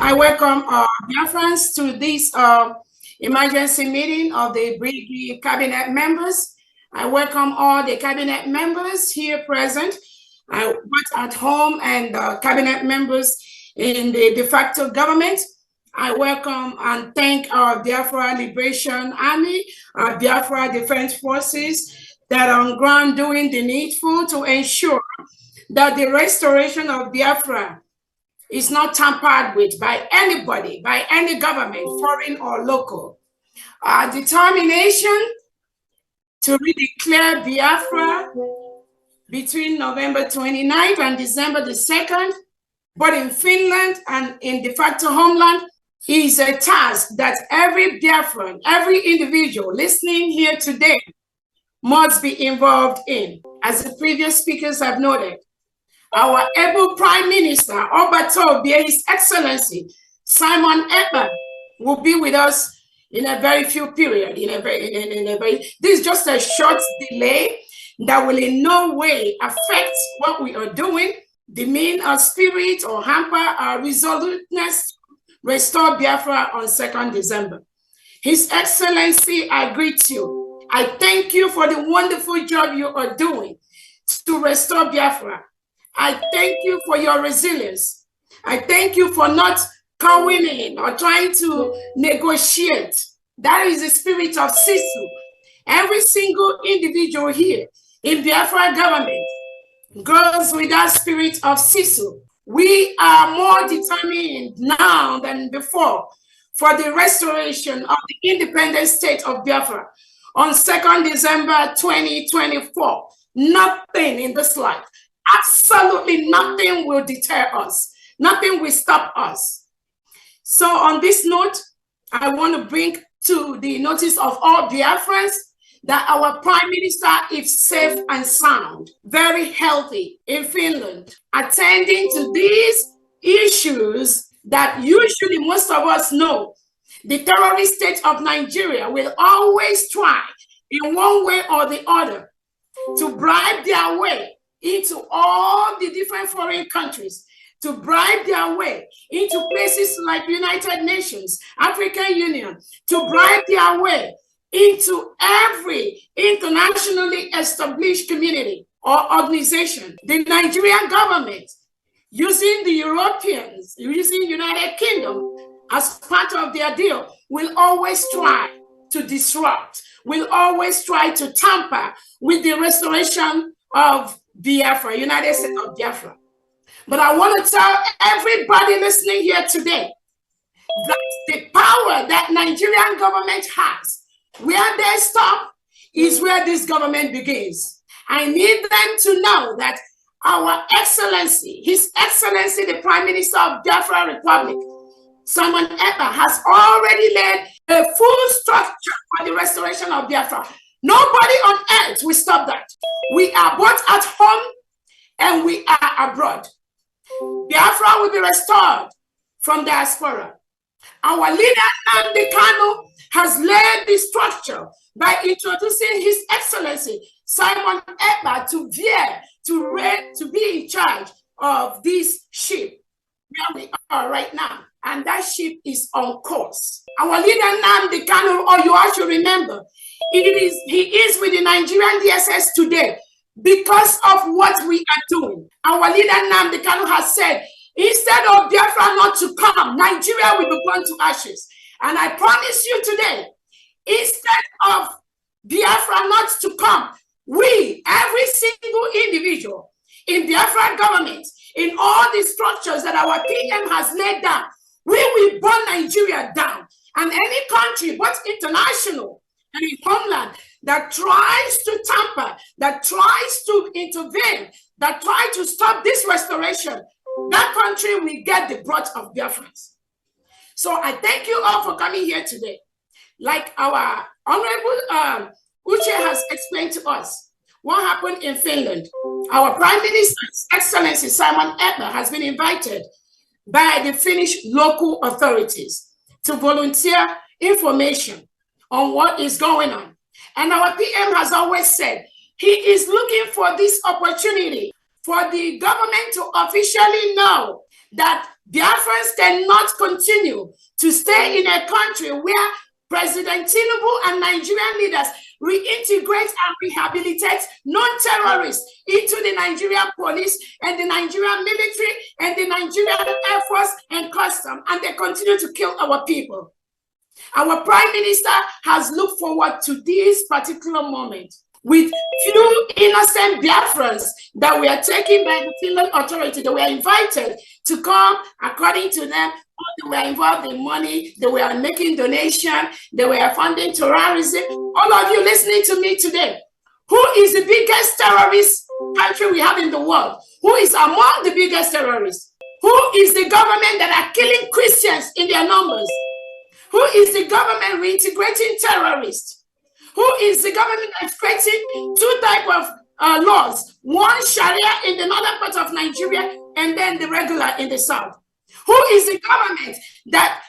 I welcome Biafrans to this emergency meeting of the Brigade cabinet members. I welcome all the cabinet members here present, both at home and cabinet members in the de facto government. I welcome and thank our Biafra Liberation Army, our Biafra Defense Forces that are on ground doing the needful to ensure that the restoration of Biafra is not tampered with by anybody, by any government, foreign or local. Our determination to redeclare Biafra between November 29th and December the 2nd, but in Finland and in de facto homeland, is a task that every Biafran, every individual listening here today must be involved in. As the previous speakers have noted, our able Prime Minister, Obatobia, His Excellency Simon Ekpa, will be with us in a very few period. This is just a short delay that will in no way affect what we are doing, demean our spirit, or hamper our resoluteness to restore Biafra on 2nd December. His Excellency, I greet you. I thank you for the wonderful job you are doing to restore Biafra. I thank you for your resilience. I thank you for not cowing in or trying to negotiate. That is the spirit of Sisu. Every single individual here in Biafra government goes with that spirit of Sisu. We are more determined now than before for the restoration of the independent state of Biafra on 2nd December 2024. Nothing in this life, absolutely nothing will deter us. Nothing will stop us. So on this note, I want to bring to the notice of all Biafrans that our Prime Minister is safe and sound, very healthy in Finland, attending to these issues that usually most of us know. The terrorist state of Nigeria will always try in one way or the other to bribe their way into all the different foreign countries, to bribe their way into places like United Nations, African Union, to bribe their way into every internationally established community or organization. The Nigerian government, using the Europeans, using United Kingdom as part of their deal, will always try to disrupt, will always try to tamper with the restoration of Biafra, United States of Biafra. But I want to tell everybody listening here today that the power that Nigerian government has, where they stop is where this government begins. I need them to know that our Excellency, His Excellency, the Prime Minister of Biafra Republic, Simon Ekpa, has already laid a full structure for the restoration of Biafra. Nobody on earth will stop that. We are both at home and we are abroad. Biafra will be restored from diaspora. Our leader, Nnamdi Kanu, has laid the structure by introducing His Excellency Simon Ekpa to be in charge of this ship where we are right now. And that ship is on course. Our leader, Nnamdi Kanu, or you all should remember, he is with the Nigerian DSS today because of what we are doing. Our leader, Nnamdi Kanu, has said, instead of Biafra not to come, Nigeria will be burned to ashes. And I promise you today, instead of Biafra not to come, we, every single individual in Biafra government, in all the structures that our PM has laid down, we will burn Nigeria down. And any country, both international and in homeland, that tries to tamper, that tries to intervene, that tries to stop this restoration, that country will get the brunt of Biafrans. So I thank you all for coming here today. Like our Honorable Uche has explained to us what happened in Finland. Our Prime Minister, His Excellency Simon Ekpa, has been invited by the Finnish local authorities to volunteer information on what is going on. And our PM has always said he is looking for this opportunity for the government to officially know that Biafrans cannot continue to stay in a country where President Tinubu and Nigerian leaders reintegrate and rehabilitate non-terrorists into the Nigerian police and the Nigerian military and the Nigerian Air Force and custom, and they continue to kill our people. Our Prime Minister has looked forward to this particular moment with few innocent Biafrans that were taken by the Finland authority. They were invited to come, according to them. They were involved in money, they were making donations, they were funding terrorism. All of you listening to me today, who is the biggest terrorist country we have in the world? Who is among the biggest terrorists? Who is the government that are killing Christians in their numbers? Who is the government reintegrating terrorists? Who is the government that's creating two types of laws? One Sharia in the northern part of Nigeria and then the regular in the south. Who is the government that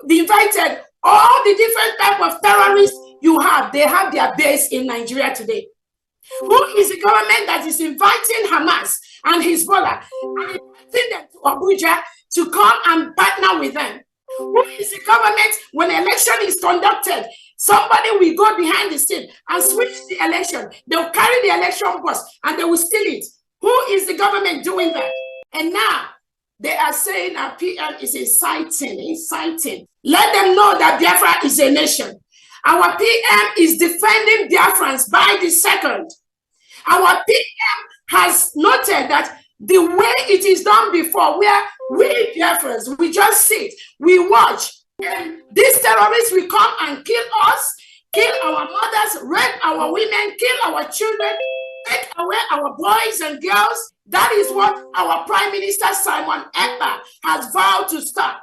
invited all the different type of terrorists you have? They have their base in Nigeria today. Who is the government that is inviting Hamas and Hezbollah and inviting them to Abuja to come and partner with them? Who is the government when election is conducted? Somebody will go behind the scene and switch the election. They'll carry the election bus and they will steal it. Who is the government doing that? And now they are saying our PM is inciting. Let them know that Biafra is a nation. Our PM is defending Biafrans by the second. Our PM has noted that the way it is done before, where we Biafrans, we just sit, we watch, and these terrorists will come and kill us, kill our mothers, rape our women, kill our children, take away our boys and girls. That is what our Prime Minister Simon Ekpa has vowed to stop.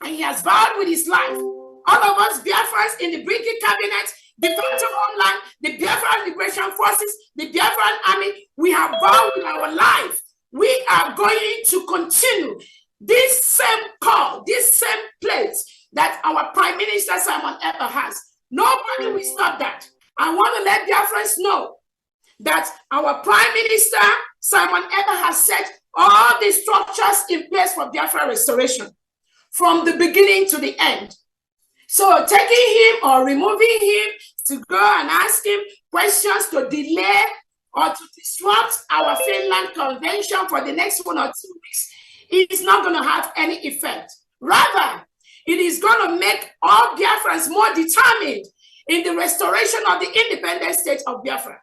And he has vowed with his life. All of us Biafrans in the Brigade Cabinet, the Defense Homeland, the Biafran Liberation Forces, the Biafran Army, we have vowed with our life. We are going to continue this same call, this same place that our Prime Minister Simon Ekpa has. Nobody will stop that. I want to let Biafrans know that our Prime Minister Simon Ekpa has set all the structures in place for Biafra restoration from the beginning to the end. So taking him or removing him to go and ask him questions to delay or to disrupt our Finland Convention for the next 1 or 2 weeks, it is not going to have any effect. Rather, it is going to make all Biafrans more determined in the restoration of the independent state of Biafra.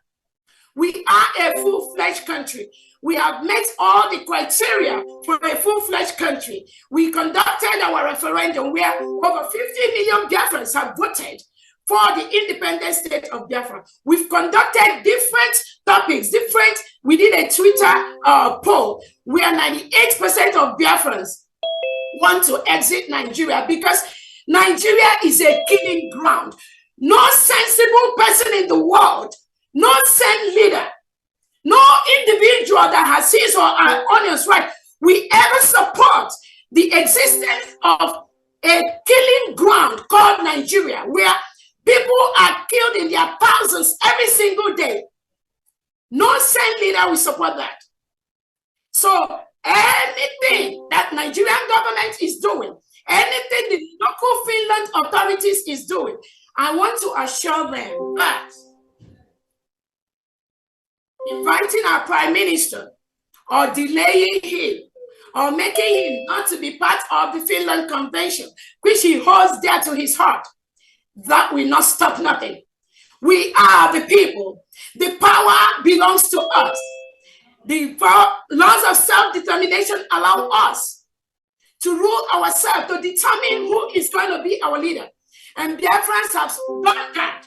We are a full-fledged country. We have met all the criteria for a full-fledged country. We conducted our referendum where over 50 million Biafrans have voted for the independent state of Biafra. We've conducted different topics, we did a Twitter poll where 98% of Biafrans want to exit Nigeria because Nigeria is a killing ground. No sensible person in the world, no sane leader, no individual that has his or her honest right will ever support the existence of a killing ground called Nigeria, where people are killed in their thousands every single day. No sane leader will support that. So anything that Nigerian government is doing, anything the local Finland authorities is doing, I want to assure them that inviting our Prime Minister or delaying him or making him not to be part of the Finland Convention, which he holds dear to his heart, that will not stop nothing. We are the people. The power belongs to us. The laws of self-determination allow us to rule ourselves, to determine who is going to be our leader. And Biafrans have done that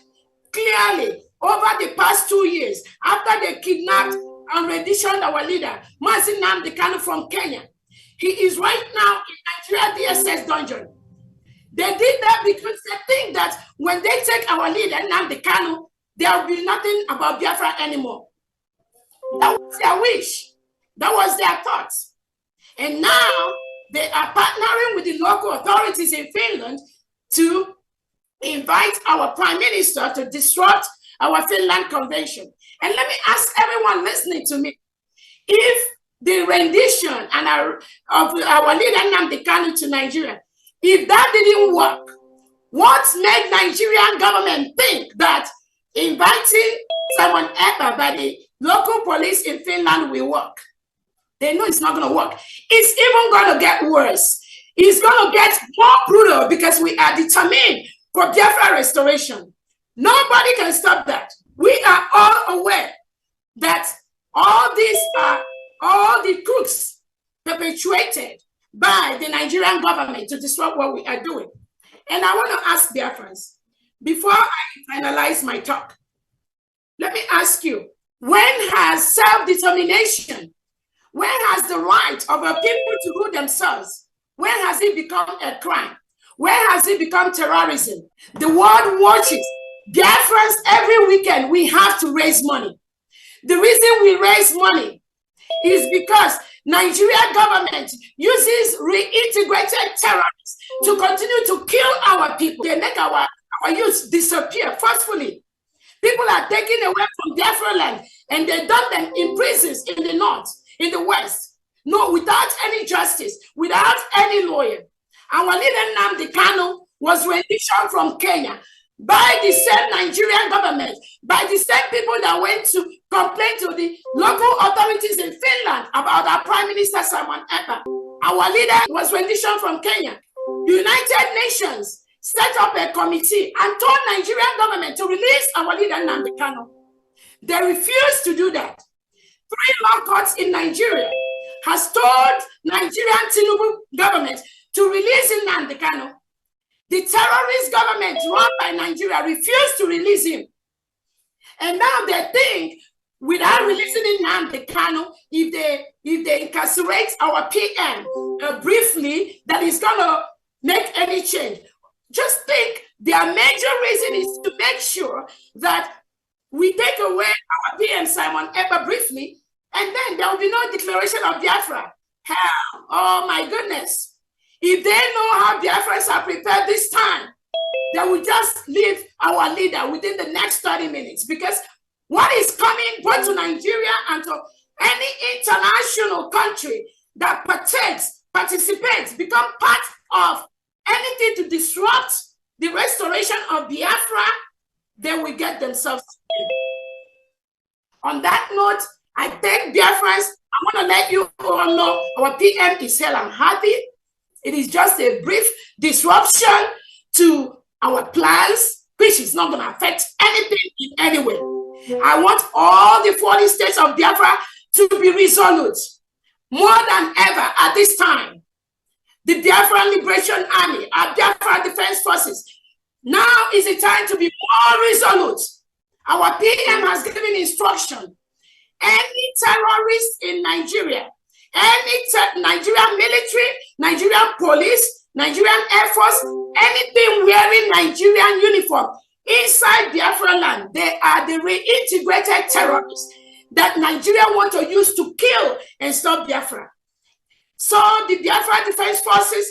clearly over the past 2 years after they kidnapped and renditioned our leader, Ngozi Orabueze from Kenya. He is right now in Nigeria DSS dungeon. They did that because they think that when they take our leader, Nnamdi Kanu, there will be nothing about Biafra anymore. That was their wish. That was their thoughts. And now they are partnering with the local authorities in Finland to invite our Prime Minister to disrupt our Finland Convention. And let me ask everyone listening to me, if the rendition and of our leader Nnamdi Kanu to Nigeria, if that didn't work, what made Nigerian government think that inviting someone Ekpa by the local police in Finland will work? They know it's not going to work. It's even going to get worse. It's going to get more brutal because we are determined for Biafra restoration. Nobody can stop that. We are all aware that all these are all the crooks perpetuated by the Nigerian government to disrupt what we are doing. And I want to ask Biafrans, before I finalize my talk, let me ask you, when has self-determination, when has the right of our people to rule themselves, when has it become a crime? When has it become terrorism? The world watches. Biafrans, every weekend, we have to raise money. The reason we raise money is because Nigeria government uses reintegrated terrorists to continue to kill our people. They make our youth disappear forcefully. People are taken away from Biafra land and they dump them in prisons in the north, in the west. No, without any justice, without any lawyer. Our leader Nnamdi Kanu was renditioned from Kenya by the same Nigerian government, by the same people that went to complain to the local authorities in Finland about our Prime Minister Simon Ekpa. Our leader was renditioned from Kenya. United Nations set up a committee and told Nigerian government to release our leader Nnamdi Kanu. They refused to do that. 3 law courts in Nigeria has told Nigerian Tinubu government to release Nnamdi Kanu. The terrorist government run by Nigeria refused to release him. And now they think without releasing Nnamdi Kanu, if they incarcerate our PM briefly, that is going to make any change. Just think their major reason is to make sure that we take away our PM Simon Ekpa briefly, and then there will be no declaration of Biafra. Hell, oh my goodness. If they know how Biafrans are prepared this time, they will just leave our leader within the next 30 minutes. Because what is coming both to Nigeria and to any international country that participates, become part of anything to disrupt the restoration of Biafra, they will get themselves killed. On that note, I thank Biafrans. I want to let you all know our PM is hell and happy. It is just a brief disruption to our plans, which is not going to affect anything in any way. I want all the 40 states of Biafra to be resolute, more than ever at this time. The Biafra Liberation Army, our Biafra Defense Forces, now is the time to be more resolute. Our PM has given instruction. Any terrorist in Nigeria, any Nigerian military, Nigerian police, Nigerian Air Force, anything wearing Nigerian uniform inside Biafra land, they are the reintegrated terrorists that Nigeria want to use to kill and stop Biafra. So the Biafra Defense Forces,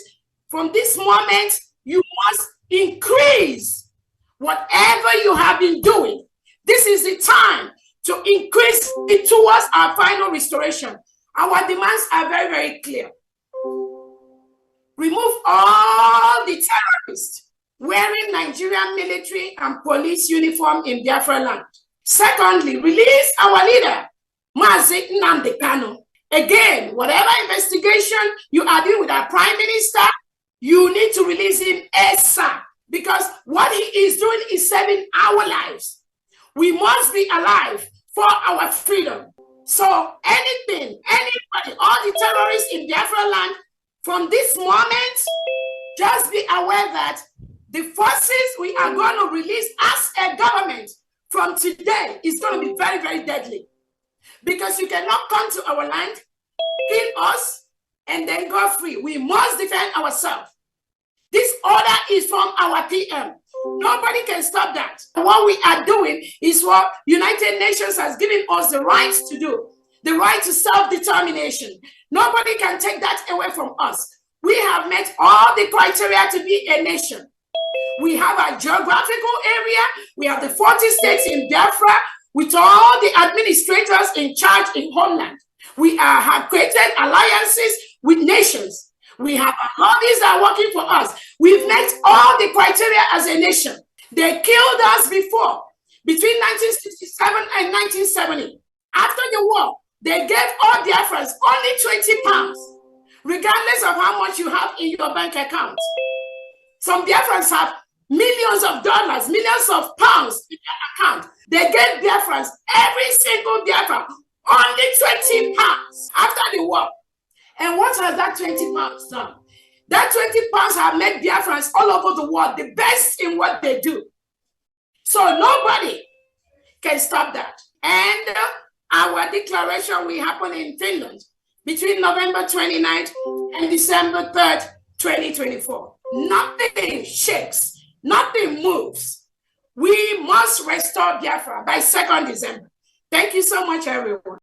from this moment, you must increase whatever you have been doing. This is the time to increase it towards our final restoration. Our demands are very, very clear. Remove all the terrorists wearing Nigerian military and police uniform in Biafra land. Secondly, release our leader, Ngozi Nnamdi Kanu. Again, whatever investigation you are doing with our Prime Minister, you need to release him ASAP, because what he is doing is saving our lives. We must be alive for our freedom. So anything, anybody, all the terrorists in Biafra land, from this moment, just be aware that the forces we are going to release as a government from today is going to be very, very deadly. Because you cannot come to our land, kill us, and then go free. We must defend ourselves. This order is from our PM. Nobody can stop that. What we are doing is what United Nations has given us the right to do, the right to self-determination. Nobody can take that away from us. We have met all the criteria to be a nation. We have a geographical area. We have the 40 states in Biafra with all the administrators in charge in Homeland. We have created alliances with nations. We have bodies that are working for us. We've met all the criteria as a nation. They killed us before, between 1967 and 1970. After the war, they gave all Biafrans only 20 pounds, regardless of how much you have in your bank account. Some Biafrans have millions of dollars, millions of pounds in their account. They gave Biafrans, every single Biafran, only 20 pounds after the war. And what has that 20 pounds done? That 20 pounds have made Biafrans all over the world the best in what they do. So nobody can stop that. And our declaration will happen in Finland between November 29th and December 3rd, 2024. Nothing shakes, nothing moves. We must restore Biafra by 2nd December. Thank you so much, everyone.